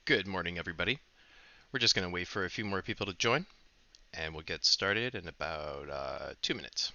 Good morning, everybody. We're just going to wait for a few more people to join, and we'll get started in about 2 minutes.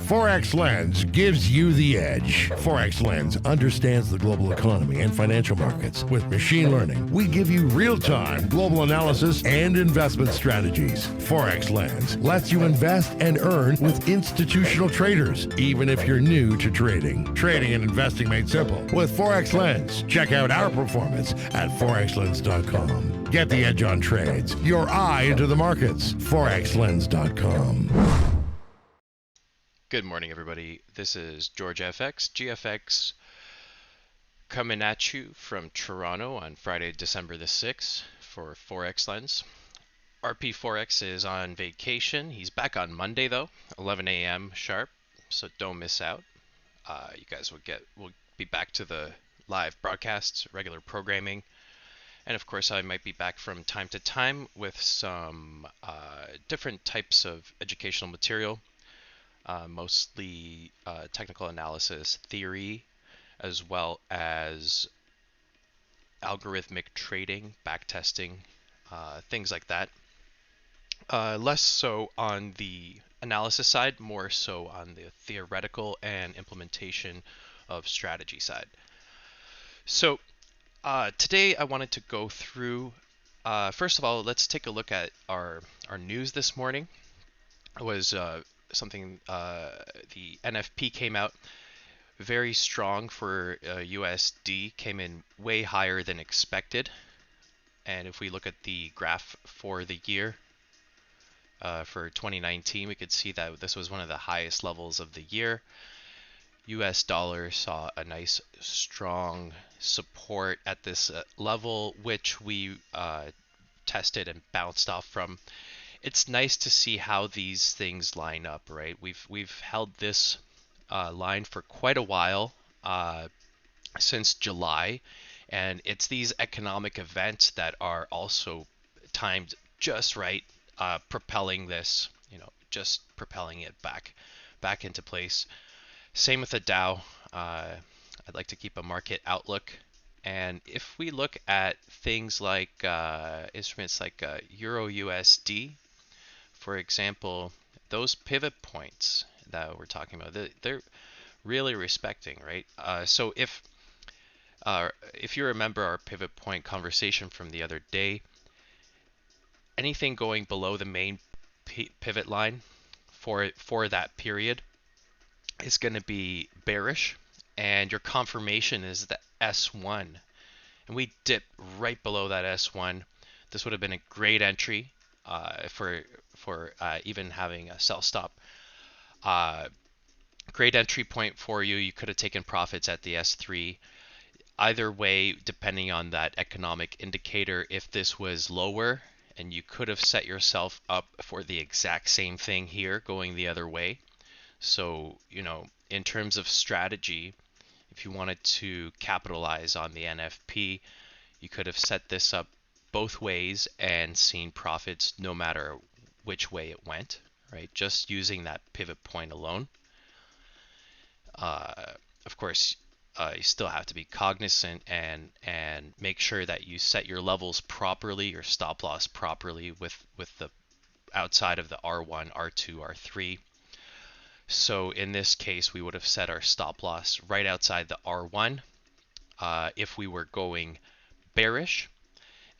Forex Lens gives you the edge. Forex Lens understands the global economy and financial markets. With machine learning, we give you real-time global analysis and investment strategies. Forex Lens lets you invest and earn with institutional traders, even if you're new to trading. Trading and investing made simple with Forex Lens. Check out our performance at forexlens.com. Get the edge on trades. Your eye into the markets. forexlens.com. Good morning, everybody. This is George FX, GFX, coming at you from Toronto on Friday, December the 6th for Forex Lens. RP Forex is on vacation. He's back on Monday, though, 11 a.m. sharp, so don't miss out. You guys will be back to the live broadcasts, regular programming. And of course, I might be back from time to time with some different types of educational material, mostly technical analysis theory, as well as algorithmic trading, backtesting, things like that. Less so on the analysis side, more so on the theoretical and implementation of strategy side. So today I wanted to go through, first of all, let's take a look at our news this morning. It was something, the NFP came out very strong for USD, came in way higher than expected. And if we look at the graph for the year, for 2019, we could see that this was one of the highest levels of the year. US dollar saw a nice strong support at this level, which we tested and bounced off from. It's nice to see how these things line up, right? We've held this line for quite a while, since July, and it's these economic events that are also timed just right, propelling this, just propelling it back into place. Same with the Dow. I'd like to keep a market outlook. And if we look at things like instruments like Euro USD, for example, those pivot points that we're talking about, they're really respecting, right? So if you remember our pivot point conversation from the other day, anything going below the main pivot line for that period is going to be bearish, and your confirmation is the S1, and we dipped right below that S1. This would have been a great entry for even having a sell stop. Great entry point for you. You could have taken profits at the S3. Either way, depending on that economic indicator, if this was lower, and you could have set yourself up for the exact same thing here going the other way. So, in terms of strategy, if you wanted to capitalize on the NFP, you could have set this up both ways and seen profits no matter which way it went, right? Just using that pivot point alone. Of course, you still have to be cognizant and make sure that you set your levels properly, your stop loss properly with the outside of the R1, R2, R3. So in this case, we would have set our stop loss right outside the R1 if we were going bearish,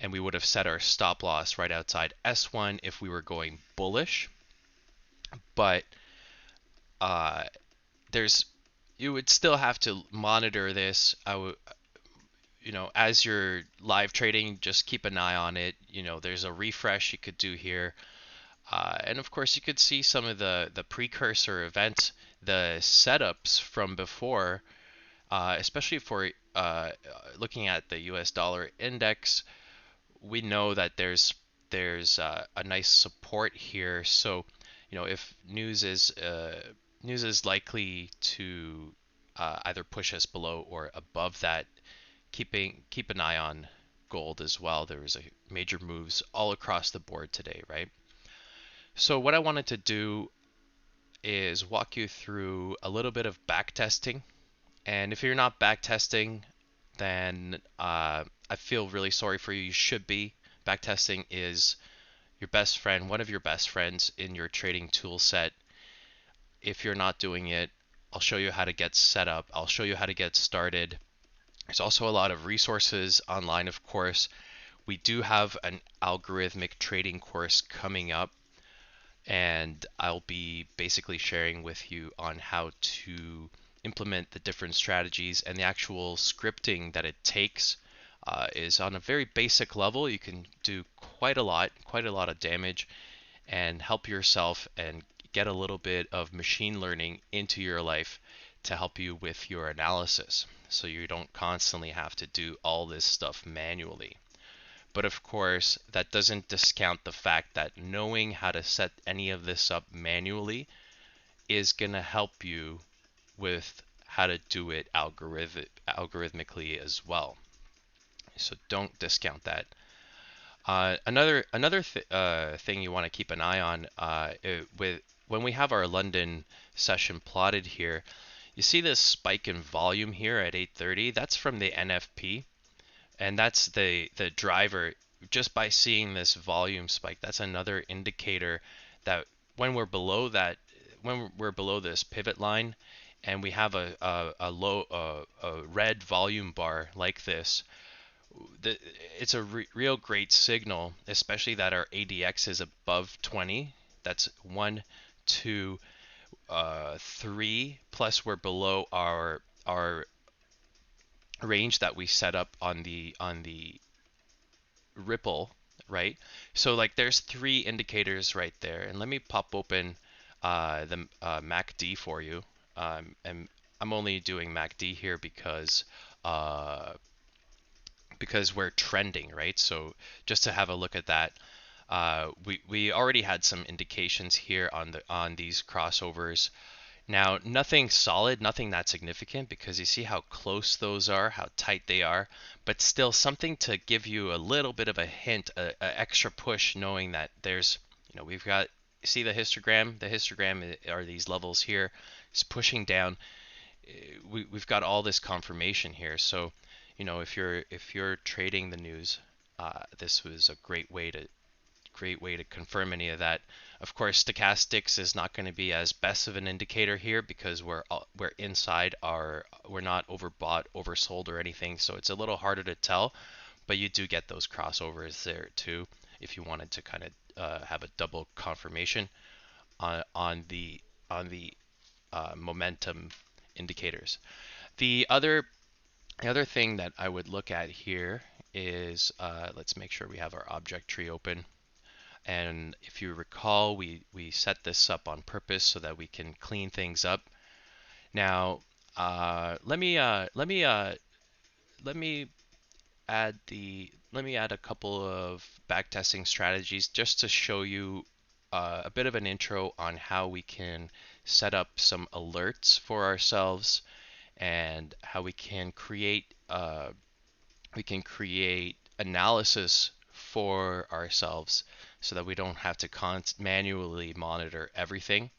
and we would have set our stop loss right outside S1 if we were going bullish. But uh, there's you would still have to monitor this. As you're live trading, just keep an eye on it. There's a refresh you could do here. And of course, you could see some of the precursor events, the setups from before, especially for looking at the US dollar index. We know that there's a nice support here. So, if news is likely to either push us below or above that, keep an eye on gold as well. There was a major moves all across the board today, right? So what I wanted to do is walk you through a little bit of backtesting. And if you're not backtesting, then I feel really sorry for you. You should be. Backtesting is your best friend, one of your best friends in your trading tool set. If you're not doing it, I'll show you how to get set up. I'll show you how to get started. There's also a lot of resources online, of course. We do have an algorithmic trading course coming up, and I'll be basically sharing with you on how to implement the different strategies, and the actual scripting that it takes is on a very basic level. You can do quite a lot of damage and help yourself and get a little bit of machine learning into your life to help you with your analysis, so you don't constantly have to do all this stuff manually. But of course, that doesn't discount the fact that knowing how to set any of this up manually is going to help you with how to do it algorithmically as well. So don't discount that. Another thing you want to keep an eye on with when we have our London session plotted here, you see this spike in volume here at 8:30. That's from the NFP. And that's the driver. Just by seeing this volume spike, that's another indicator that when we're below this pivot line, and we have a red volume bar like this, it's a real great signal, especially that our ADX is above 20. That's 1, 2, 3, plus we're below our range that we set up on the ripple, right? So like there's 3 indicators right there, and let me pop open the MACD for you. And I'm only doing MACD here because we're trending, right? So just to have a look at that, we already had some indications here on these crossovers. Now, nothing solid, nothing that significant, because you see how close those are, how tight they are, but still something to give you a little bit of a hint, a extra push, knowing that there's, we've got, see the histogram? The histogram are these levels here. It's pushing down. We've got all this confirmation here. So, if you're trading the news, this was a great way to confirm any of that. Of course, stochastics is not going to be as best of an indicator here because we're inside we're not overbought, oversold or anything, so it's a little harder to tell. But you do get those crossovers there too, if you wanted to kind of have a double confirmation on the momentum indicators. The other thing that I would look at here is let's make sure we have our object tree open. And if you recall, we set this up on purpose so that we can clean things up. Now, let me add a couple of backtesting strategies just to show you a bit of an intro on how we can set up some alerts for ourselves and how we can create analysis for ourselves so that we don't have to manually monitor everything.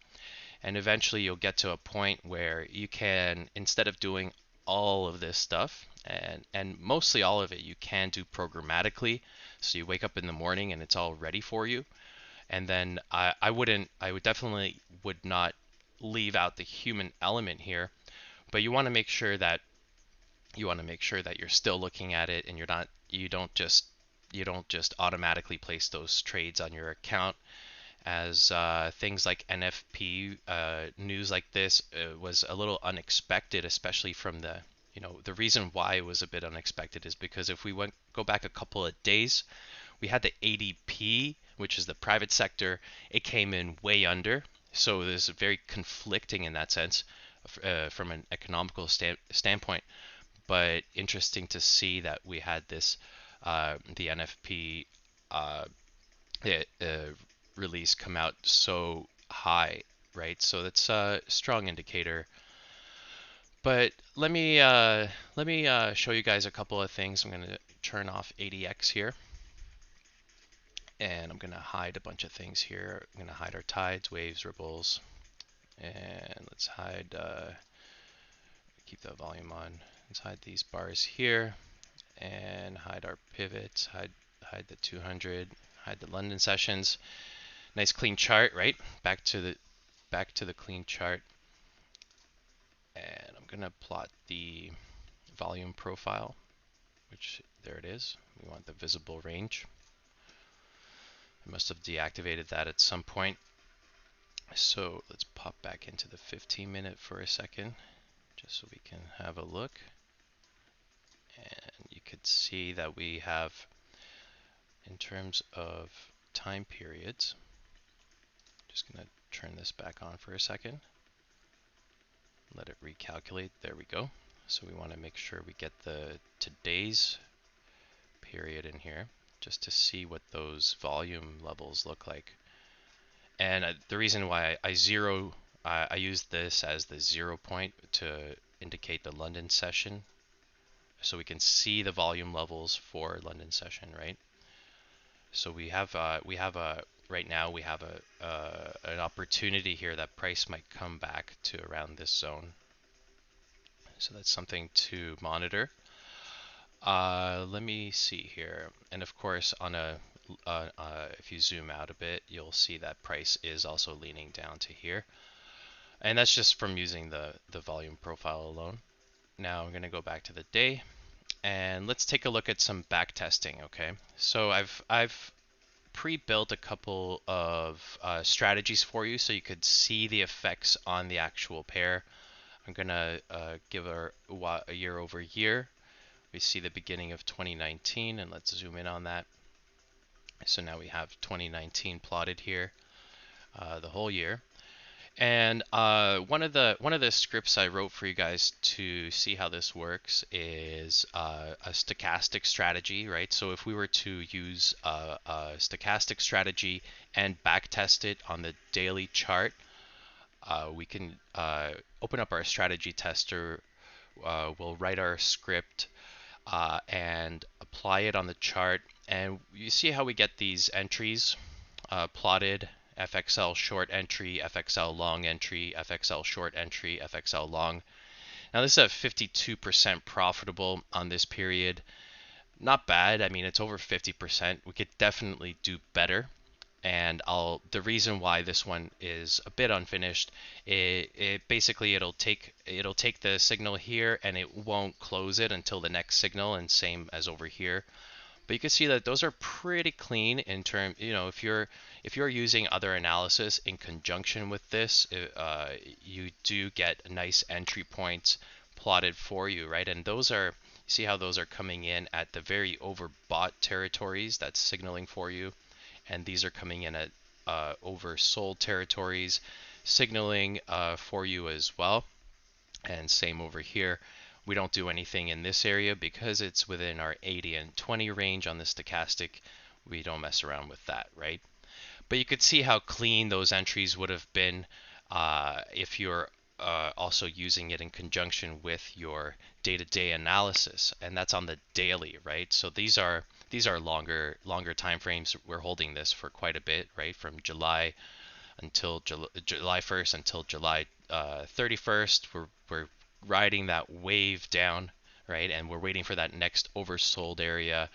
And eventually you'll get to a point where you can, instead of doing all of this stuff, and mostly all of it you can do programmatically. So you wake up in the morning and it's all ready for you. And then I would definitely would not leave out the human element here, but you want to make sure that you're still looking at it, and you don't just automatically place those trades on your account, as things like NFP news like this was a little unexpected, especially from the reason why it was a bit unexpected is because if we go back a couple of days, we had the ADP, which is the private sector. It came in way under, so this is very conflicting in that sense from an economical standpoint. But interesting to see that we had this the NFP uh, release come out so high, right? So that's a strong indicator. But let me show you guys a couple of things. I'm going to turn off ADX here, and I'm going to hide a bunch of things here. I'm going to hide our tides, waves, ripples, and let's hide. Keep the volume on. Let's hide these bars here, and hide our pivots. Hide the 200. Hide the London sessions. Nice clean chart, right? Back to the clean chart. And I'm gonna plot the volume profile, which there it is. We want the visible range. I must have deactivated that at some point. So let's pop back into the 15-minute for a second, just so we can have a look. And you could see that we have, in terms of time periods, just gonna turn this back on for a second. Let it recalculate. There we go. So we want to make sure we get the today's period in here just to see what those volume levels look like. And the reason why I use this as the 0 point to indicate the London session, so we can see the volume levels for London session, right? So right now we have an opportunity here that price might come back to around this zone. So that's something to monitor. Let me see here. And of course, if you zoom out a bit, you'll see that price is also leaning down to here. And that's just from using the volume profile alone. Now I'm going to go back to the day, and let's take a look at some back testing. Okay, so I've pre-built a couple of strategies for you so you could see the effects on the actual pair. I'm gonna give a year over year. We see the beginning of 2019, and let's zoom in on that. So now we have 2019 plotted here, the whole year. And one of the scripts I wrote for you guys to see how this works is a stochastic strategy, right? So if we were to use a stochastic strategy and backtest it on the daily chart, we can open up our strategy tester. We'll write our script and apply it on the chart, and you see how we get these entries plotted. FXL short entry, FXL long entry, FXL short entry, FXL long. Now this is at 52% profitable on this period. Not bad. I mean, it's over 50%. We could definitely do better. And the reason why this one is a bit unfinished, it basically it'll take the signal here and it won't close it until the next signal, and same as over here. But you can see that those are pretty clean in terms, if you're using other analysis in conjunction with this, you do get nice entry points plotted for you, right? And those are, see how those are coming in at the very overbought territories that's signaling for you, and these are coming in at oversold territories signaling for you as well. And same over here. We don't do anything in this area because it's within our 80 and 20 range on the stochastic. We don't mess around with that, right? But you could see how clean those entries would have been if you're also using it in conjunction with your day-to-day analysis, and that's on the daily, right? So these are longer time frames. We're holding this for quite a bit, right? From July 1st until July 31st. We're riding that wave down, right? And we're waiting for that next oversold area.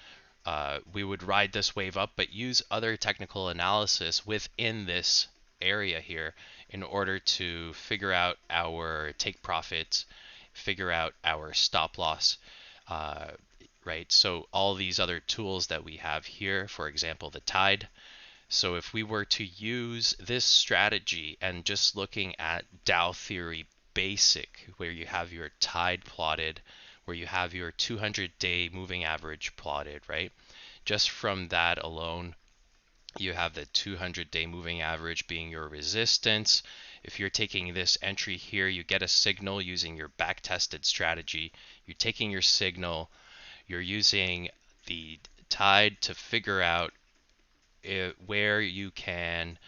We would ride this wave up, but use other technical analysis within this area here in order to figure out our take profits, figure out our stop loss, uh, right? So all these other tools that we have here, for example, the tide. So if we were to use this strategy and just looking at Dow theory basic, where you have your tide plotted, where you have your 200-day moving average plotted, right? Just from that alone, you have the 200-day moving average being your resistance. If you're taking this entry here, you get a signal using your back-tested strategy. You're taking your signal, you're using the tide to figure out where you can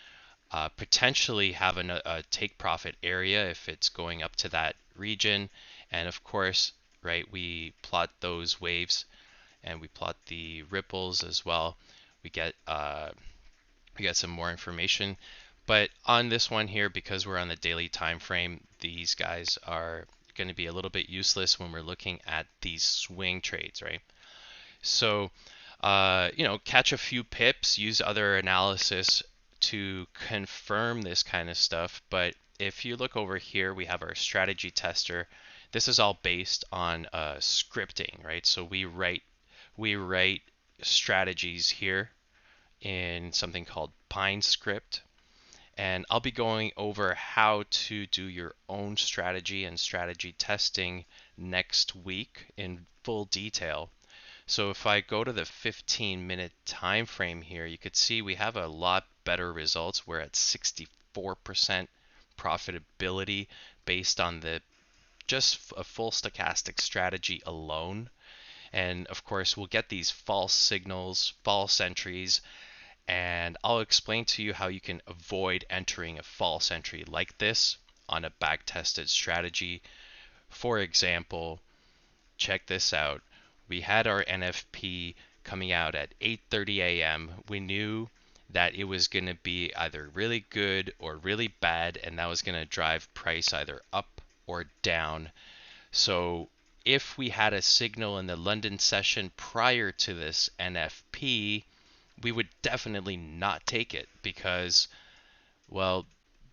potentially have a take profit area if it's going up to that region. And of course, right, we plot those waves and we plot the ripples as well. We get some more information. But on this one here, because we're on the daily time frame, these guys are going to be a little bit useless when we're looking at these swing trades, right? So, catch a few pips, use other analysis to confirm this kind of stuff. But if you look over here, we have our strategy tester. This is all based on scripting, right? So we write strategies here in something called Pine script. And I'll be going over how to do your own strategy and strategy testing next week in full detail. So if I go to the 15-minute time frame here, you could see we have a lot better results. We're at 64% profitability based on the just a full stochastic strategy alone. And of course, we'll get these false signals, false entries, and I'll explain to you how you can avoid entering a false entry like this on a back-tested strategy. For example, check this out. We had our NFP coming out at 8:30 a.m. We knew that it was going to be either really good or really bad, and that was going to drive price either up or down. So if we had a signal in the London session prior to this NFP, we would definitely not take it because, well,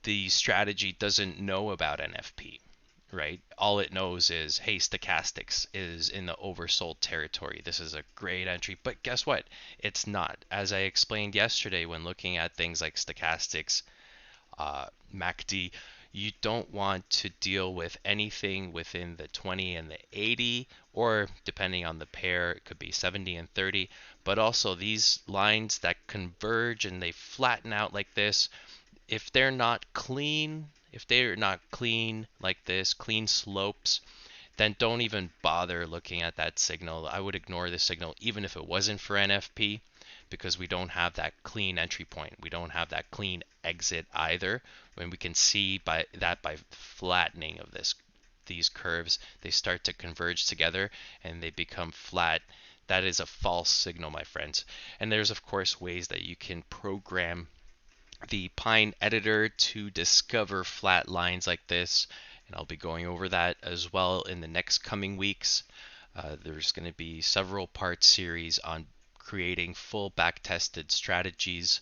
the strategy doesn't know about NFP, right? All it knows is, hey, stochastics is in the oversold territory. This is a great entry. But guess what? It's not. As I explained yesterday when looking at things like stochastics, MACD, you don't want to deal with anything within the 20 and the 80, or depending on the pair, it could be 70 and 30. But also these lines that converge and they flatten out like this, if they're not clean, like this, clean slopes, then don't even bother looking at that signal. I would ignore the signal even if it wasn't for NFP, because we don't have that clean entry point. We don't have that clean exit either. When we can see by flattening of these curves, they start to converge together and they become flat. That is a false signal, my friends. And there's of course ways that you can program the Pine editor to discover flat lines like this, and I'll be going over that as well in the next coming weeks. There's going to be several part series on creating full back-tested strategies.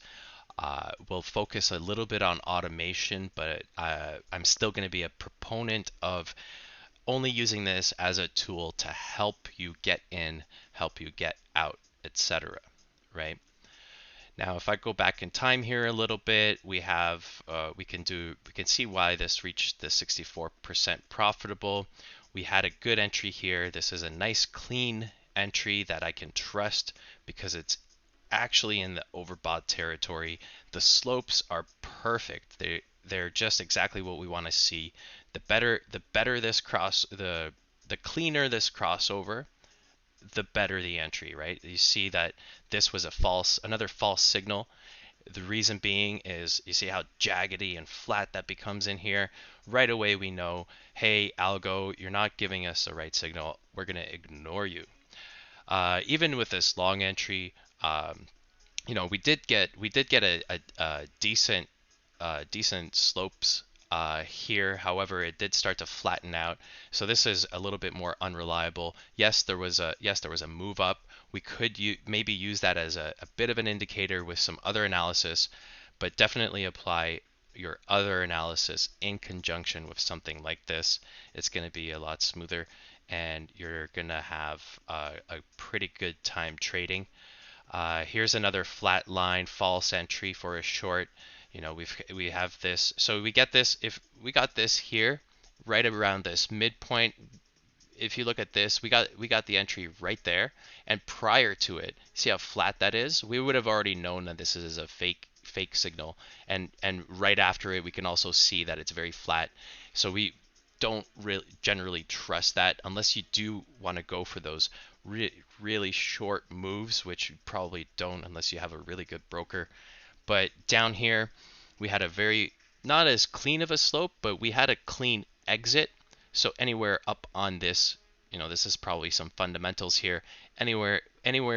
We'll focus a little bit on automation, but I'm still going to be a proponent of only using this as a tool to help you get in, help you get out, etc. Right? Now, if I go back in time here a little bit, we can see why this reached the 64% profitable. We had a good entry here. This is a nice clean entry that I can trust because it's actually in the overbought territory. The slopes are perfect. They're just exactly what we want to see. The cleaner this crossover, the better the entry, right? You see that this was another false signal. The reason being is you see how jaggedy and flat that becomes in here. Right away we know, hey, algo, you're not giving us the right signal. We're going to ignore you. Even with this long entry, we did get a decent slopes here. However, it did start to flatten out. So this is a little bit more unreliable. Yes, there was a move up. We could maybe use that as a bit of an indicator with some other analysis, but definitely apply your other analysis in conjunction with something like this. It's going to be a lot smoother, and you're going to have a pretty good time trading. Here's another flat line false entry for a short. We have this. So we get this. If we got this here, right around this midpoint, if you look at this, we got the entry right there, and prior to it, see how flat that is? We would have already known that this is a fake signal, and right after it, we can also see that it's very flat. So we don't really generally trust that unless you do want to go for those really short moves, which you probably don't unless you have a really good broker. But down here, we had a very not as clean of a slope, but we had a clean exit. So anywhere up on this, this is probably some fundamentals here. Anywhere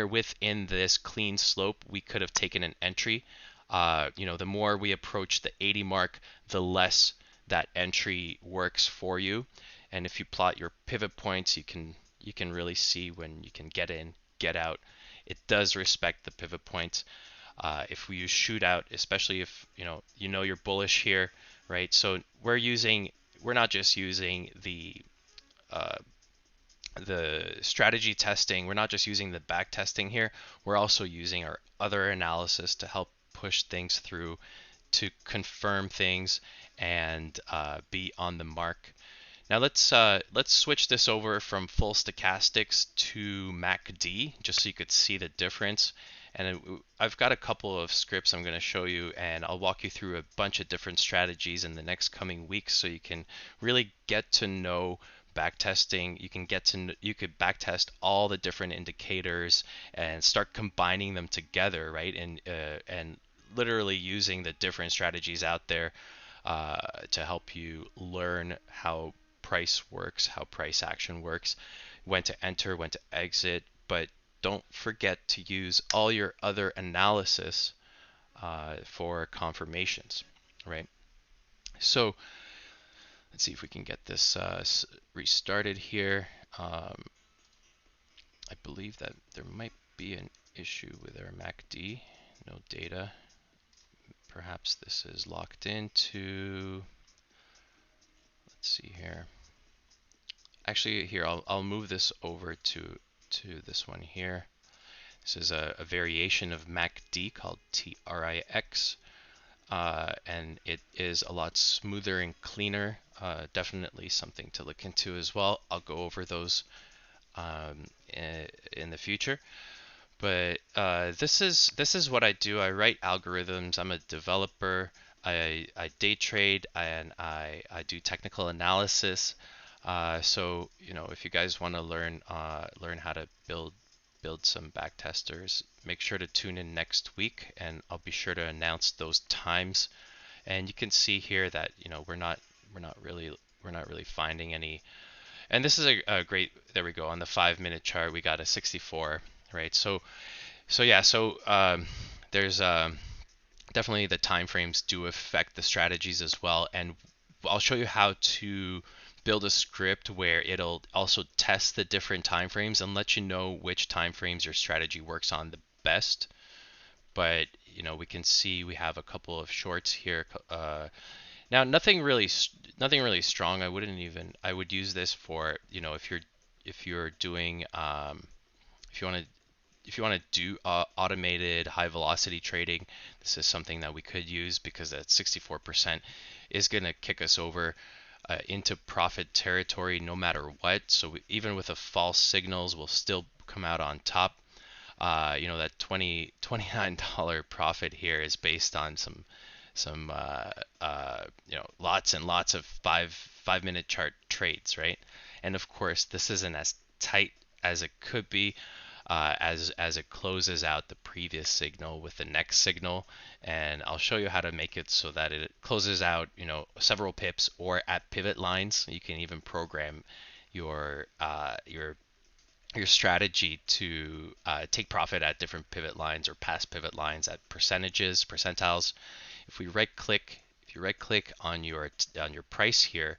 within this clean slope, we could have taken an entry. The more we approach the 80 mark, the less that entry works for you. And if you plot your pivot points, you can really see when you can get in, get out. It does respect the pivot points. If we use shootout, especially if you're bullish here, right? So we're not just using uh, the strategy testing. We're not just using the back testing here. We're also using our other analysis to help push things through, to confirm things, and be on the mark. Now let's switch this over from full stochastics to MACD, just so you could see the difference. And I've got a couple of scripts I'm going to show you, and I'll walk you through a bunch of different strategies in the next coming weeks, so you can really get to know backtesting. You could backtest all the different indicators and start combining them together, right? And literally using the different strategies out there to help you learn how price works, how price action works, when to enter, when to exit. But don't forget to use all your other analysis for confirmations, right? So let's see if we can get this restarted here. I believe that there might be an issue with our MACD. No data. Perhaps this is locked into. Let's see here. Actually, here I'll move this over to this one here. This is a variation of MACD called TRIX, and it is a lot smoother and cleaner. Definitely something to look into as well. I'll go over those in the future. But this is what I do. I write algorithms. I'm a developer. I day trade, and I do technical analysis. So if you guys want to learn how to build some back testers, make sure to tune in next week, and I'll be sure to announce those times. And you can see here that we're not really finding any. And this is a great. There we go. On the 5-minute chart, we got a 64, right? So there's definitely the time frames do affect the strategies as well, and I'll show you how to build a script where it'll also test the different time frames and let you know which time frames your strategy works on the best. But we can see we have a couple of shorts here. Now nothing really strong. I would use this for if you're doing if you want to do automated high velocity trading. This is something that we could use, because that 64% is going to kick us over into profit territory no matter what. So even with a false signals, we'll still come out on top. That $29 profit here is based on some lots and lots of 5-minute chart trades, right? And of course, this isn't as tight as it could be. As it closes out the previous signal with the next signal, and I'll show you how to make it so that it closes out several pips or at pivot lines. You can even program your strategy to take profit at different pivot lines or past pivot lines at percentiles. If you right click if you right click on your price here,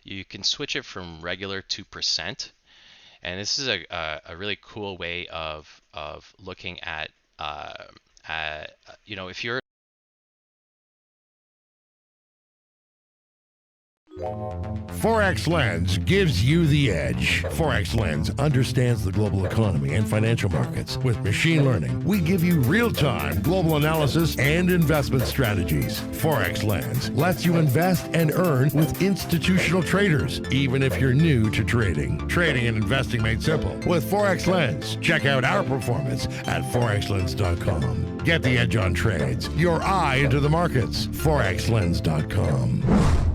you can switch it from regular to percent. And this is a really cool way of looking uh, at if you're Forex Lens gives you the edge. Forex Lens understands the global economy and financial markets. With machine learning, we give you real-time global analysis and investment strategies. Forex Lens lets you invest and earn with institutional traders, even if you're new to trading. Trading and investing made simple with Forex Lens. Check out our performance at forexlens.com. Get the edge on trades. Your eye into the markets. forexlens.com.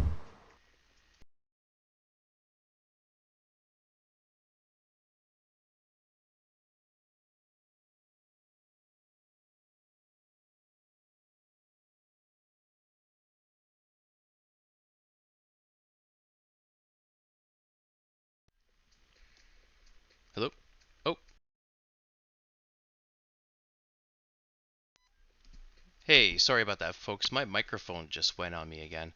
hello. Oh, hey, sorry about that, folks. My microphone just went on me again.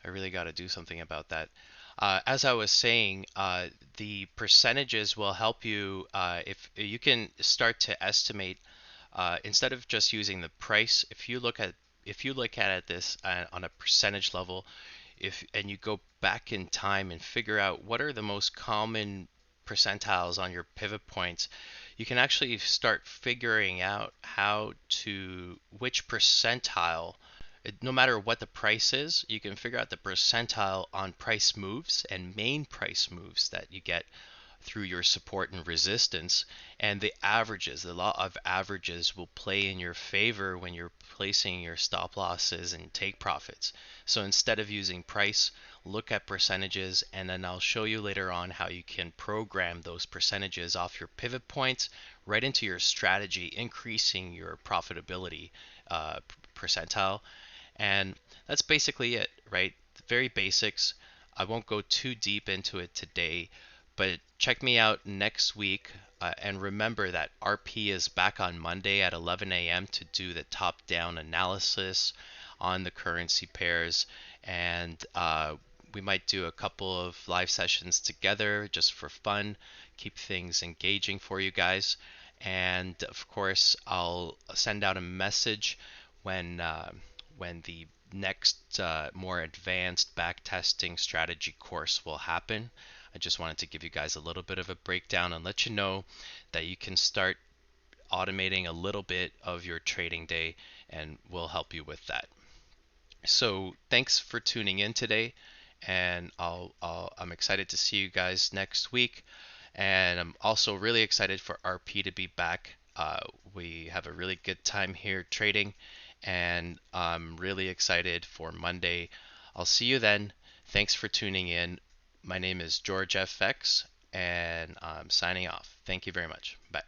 I really got to do something about that. As I was saying, the percentages will help you if you can start to estimate instead of just using the price. If you look at this on a percentage level, if and you go back in time and figure out what are the most common percentiles on your pivot points, you can actually start figuring out which percentile, no matter what the price is, you can figure out the percentile on price moves and main price moves that you get through your support and resistance. And the law of averages will play in your favor when you're placing your stop losses and take profits. So instead of using price, look at percentages, and then I'll show you later on how you can program those percentages off your pivot points right into your strategy, increasing your profitability percentile. And that's basically it, right? Very basics. I won't go too deep into it today, but check me out next week. And remember that RP is back on Monday at 11 a.m. to do the top-down analysis on the currency pairs. And we might do a couple of live sessions together just for fun, keep things engaging for you guys. And of course, I'll send out a message when when the next more advanced backtesting strategy course will happen. I just wanted to give you guys a little bit of a breakdown and let you know that you can start automating a little bit of your trading day, and we'll help you with that. So thanks for tuning in today, and I'm excited to see you guys next week. And I'm also really excited for RP to be back. We have a really good time here trading, and I'm really excited for Monday. I'll see you then. Thanks for tuning in. My name is George FX, and I'm signing off. Thank you very much. Bye.